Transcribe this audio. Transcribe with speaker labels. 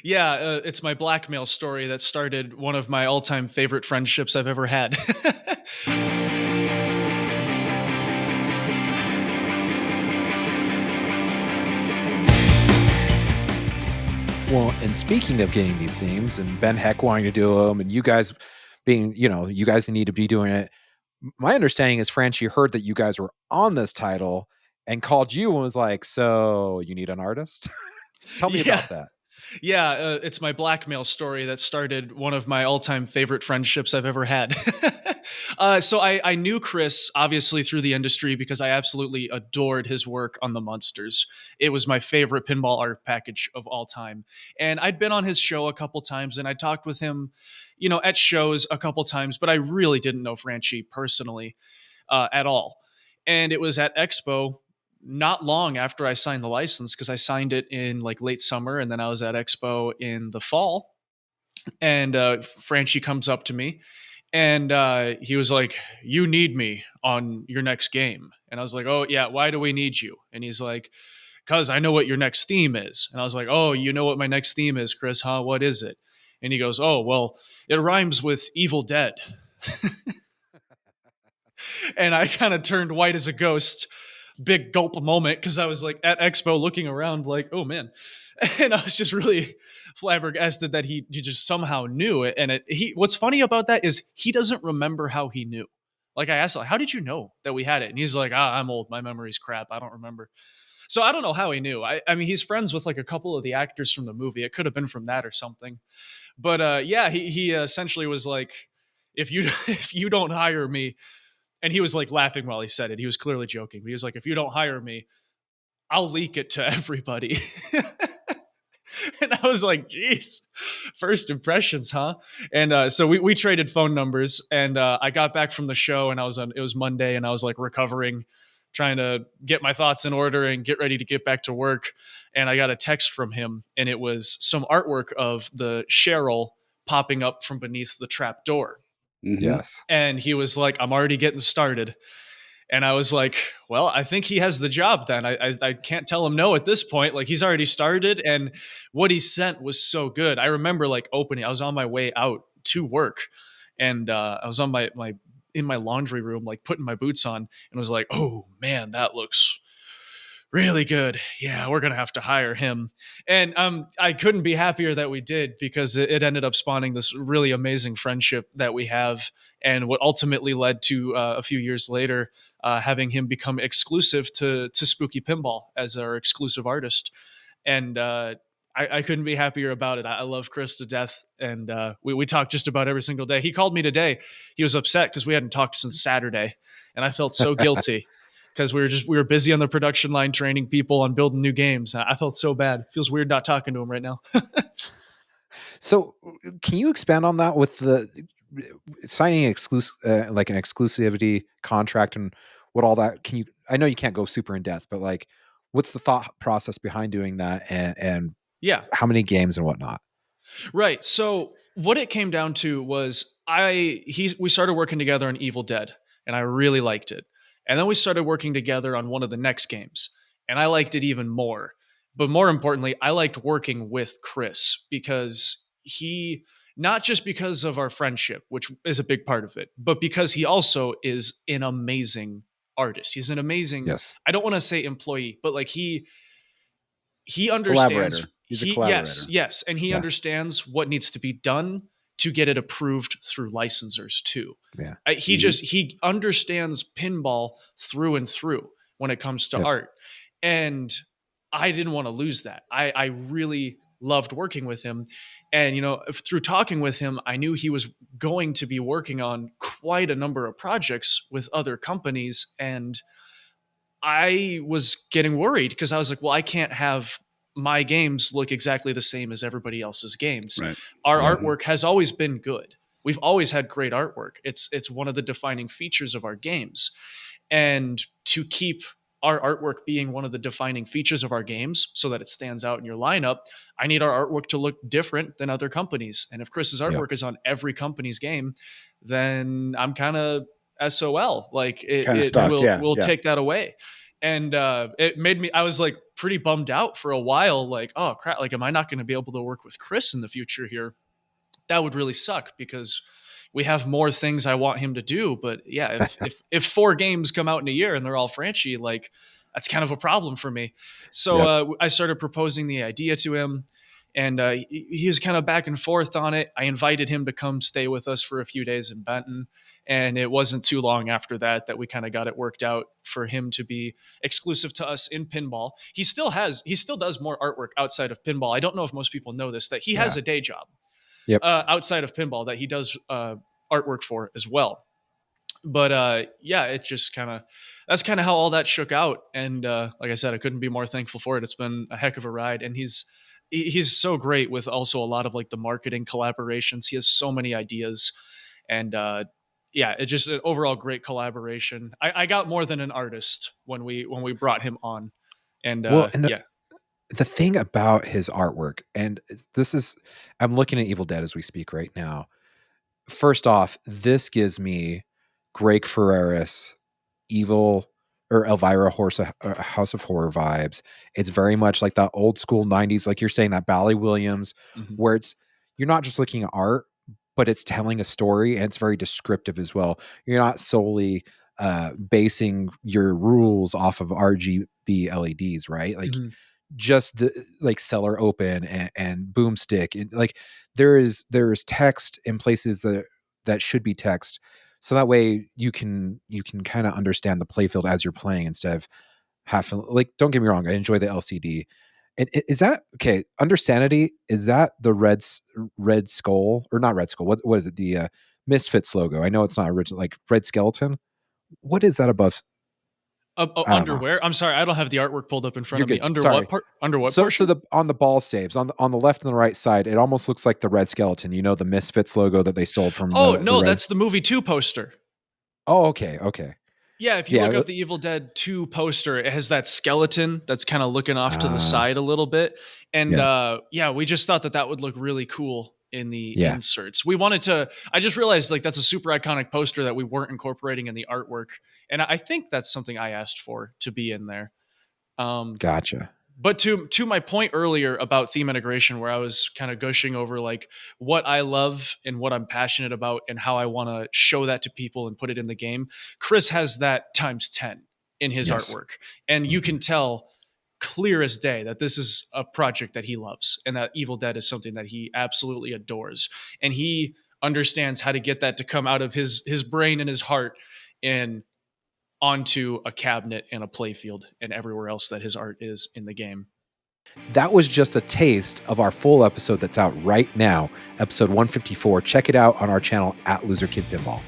Speaker 1: Yeah, it's my blackmail story that started one of my all-time favorite friendships I've ever had.
Speaker 2: Well, and speaking of getting these themes and Ben Heck wanting to do them and you guys being, you guys need to be doing it. My understanding is Franchi heard that you guys were on this title and called you and was like, "So you need an artist?" Tell me
Speaker 1: Yeah.
Speaker 2: about that.
Speaker 1: Yeah, it's my blackmail story that started one of my all-time favorite friendships I've ever had. So I knew Chris obviously through the industry because I absolutely adored his work on the Munsters. It was my favorite pinball art package of all time, and I'd been on his show a couple times, and I talked with him, at shows a couple times, but I really didn't know Franchi personally at all. And it was at Expo not long after I signed the license because I signed it in like late summer, and then I was at Expo in the fall. And Franchi comes up to me, and he was like, "You need me on your next game." And I was like, "Oh yeah, why do we need you?" And he's like, "Cause I know what your next theme is." And I was like, "Oh, you know what my next theme is, Chris? Huh? What is it?" And he goes, "Oh, well, it rhymes with Evil Dead." And I kind of turned white as a ghost. Big gulp moment because I was like at Expo looking around, like, oh man. And I was just really flabbergasted that he just somehow knew it. And what's funny about that is he doesn't remember how he knew. Like I asked, like, how did you know that we had it? And he's like, I'm old. My memory's crap. I don't remember. So I don't know how he knew. I mean, he's friends with like a couple of the actors from the movie. It could have been from that or something. But yeah, he essentially was like, if you if you don't hire me, and he was like laughing while he said it. He was clearly joking. But he was like, if you don't hire me, I'll leak it to everybody. And I was like, geez, first impressions, huh? And so we traded phone numbers, and I got back from the show, and it was Monday, and I was like recovering, trying to get my thoughts in order and get ready to get back to work. And I got a text from him, and it was some artwork of the Cheryl popping up from beneath the trap door.
Speaker 3: Mhm.
Speaker 2: Yes.
Speaker 1: And he was like, I'm already getting started. And I was like, well, I think he has the job then. I can't tell him no at this point. Like he's already started, and what he sent was so good. I remember like opening. I was on my way out to work, and I was on my in my laundry room, like putting my boots on, and was like, oh man, that looks really good. Yeah, we're gonna have to hire him. And I couldn't be happier that we did because it ended up spawning this really amazing friendship that we have, and what ultimately led to a few years later having him become exclusive to Spooky Pinball as our exclusive artist. And I couldn't be happier about it. I love Chris to death, and we talk just about every single day. He called me today. He was upset because we hadn't talked since Saturday, and I felt so guilty because we were busy on the production line training people on building new games. I felt so bad. It feels weird not talking to him right now.
Speaker 2: So, can you expand on that with the signing exclusive, like an exclusivity contract and what all that? Can you? I know you can't go super in depth, but like, what's the thought process behind doing that, and
Speaker 1: Yeah,
Speaker 2: how many games and whatnot?
Speaker 1: right. So what it came down to was we started working together on Evil Dead, and I really liked it. And then we started working together on one of the next games, and I liked it even more. But more importantly, I liked working with Chris because he not just because of our friendship, which is a big part of it, but because he also is an amazing artist. He's an amazing,
Speaker 2: Yes,
Speaker 1: I don't want to say employee, but like he understands
Speaker 2: collaborator. He's a
Speaker 1: yes,
Speaker 2: collaborator.
Speaker 1: yes, and he
Speaker 2: Yeah,
Speaker 1: understands what needs to be done to get it approved through licensors too.
Speaker 2: yeah.
Speaker 3: Mhm.
Speaker 1: He understands pinball through and through when it comes to
Speaker 2: Yep.
Speaker 1: art. And I didn't want to lose that. I really loved working with him. And through talking with him, I knew he was going to be working on quite a number of projects with other companies, and I was getting worried because I was like, well, I can't have my games look exactly the same as everybody else's games.
Speaker 3: Right.
Speaker 1: Our
Speaker 2: Right.
Speaker 3: Mhm.
Speaker 1: artwork has always been good. We've always had great artwork. It's one of the defining features of our games. And to keep our artwork being one of the defining features of our games so that it stands out in your lineup, I need our artwork to look different than other companies. And if Chris's
Speaker 2: Yeah.
Speaker 1: artwork is on every company's game, then I'm kind of SOL. Like it,
Speaker 3: Kinda
Speaker 1: it
Speaker 3: stuck.
Speaker 1: will
Speaker 3: Yeah,
Speaker 1: will
Speaker 3: yeah.
Speaker 1: take that away. And it made me, I was like pretty bummed out for a while. Like, oh crap, like, am I not going to be able to work with Chris in the future here? That would really suck because we have more things I want him to do. But yeah, if 4 games come out in a year and they're all Franchi, like, that's kind of a problem for me. So
Speaker 2: Yep.
Speaker 1: I started proposing the idea to him, and he was kind of back and forth on it. I invited him to come stay with us for a few days in Benton, and it wasn't too long after that that we kind of got it worked out for him to be exclusive to us in pinball. He still does more artwork outside of pinball. I don't know if most people know this, that he has
Speaker 2: Yeah.
Speaker 1: a day job
Speaker 2: Yep.
Speaker 1: outside of pinball that he does artwork for as well. But yeah, it just kind of, that's kind of how all that shook out. And like I said, I couldn't be more thankful for it. It's been a heck of a ride, and he's so great with also a lot of like the marketing collaborations. He has so many ideas, and yeah, it's just an overall great collaboration. I got more than an artist when we brought him on, and
Speaker 2: Well, and
Speaker 1: yeah.
Speaker 2: the thing about his artwork, and this is, I'm looking at Evil Dead as we speak right now. First off, this gives me Greg Ferreras, Evil or Elvira House of Horror vibes. It's very much like that old school 90s, like you're saying, that Bally Williams,
Speaker 1: Mhm.
Speaker 2: where it's, you're not just looking at art, but it's telling a story, and it's very descriptive as well. You're not solely basing your rules off of RGB LEDs, right? Like,
Speaker 1: Mhm.
Speaker 2: just the like cellar open and boomstick, and like there is text in places that should be text, so that way you can kind of understand the playfield as you're playing, instead of having, like, don't get me wrong, I enjoy the LCD. And is that okay? Under Sanity, is that the red skull, or not red skull? What is it? The Misfits logo. I know it's not original, like red skeleton. What is that above? I don't know.
Speaker 1: Underwear. I'm sorry, I don't have the artwork pulled up in front
Speaker 2: You're
Speaker 1: of me.
Speaker 2: good.
Speaker 1: Under
Speaker 2: Sorry.
Speaker 1: what part? Under what
Speaker 2: So
Speaker 1: portion?
Speaker 2: the on the ball saves on the left and the right side, it almost looks like the red skeleton. You know, the Misfits logo that they sold from
Speaker 1: Oh
Speaker 2: the
Speaker 1: no,
Speaker 2: red.
Speaker 1: that's the movie 2 poster.
Speaker 2: Oh, okay, okay,
Speaker 1: Yeah, if you
Speaker 2: yeah,
Speaker 1: look up the Evil Dead 2 poster, it has that skeleton that's kind of looking off to the side a little bit. And
Speaker 2: yeah,
Speaker 1: yeah, we just thought that that would look really cool in the
Speaker 2: yeah.
Speaker 1: inserts. We wanted to, I just realized like that's a super iconic poster that we weren't incorporating in the artwork. And I think that's something I asked for to be in there. Um,
Speaker 2: Gotcha.
Speaker 1: but to my point earlier about theme integration, where I was kind of gushing over like what I love and what I'm passionate about and how I want to show that to people and put it in the game, Chris has that times 10 in his
Speaker 2: Yes.
Speaker 1: artwork, and you
Speaker 2: Mhm.
Speaker 1: can tell clear as day that this is a project that he loves, and that Evil Dead is something that he absolutely adores, and he understands how to get that to come out of his brain and his heart and onto a cabinet and a playfield and everywhere else that his art is in the game.
Speaker 2: That was just a taste of our full episode that's out right now, episode 154. Check it out on our channel at Loser Kid Pinball.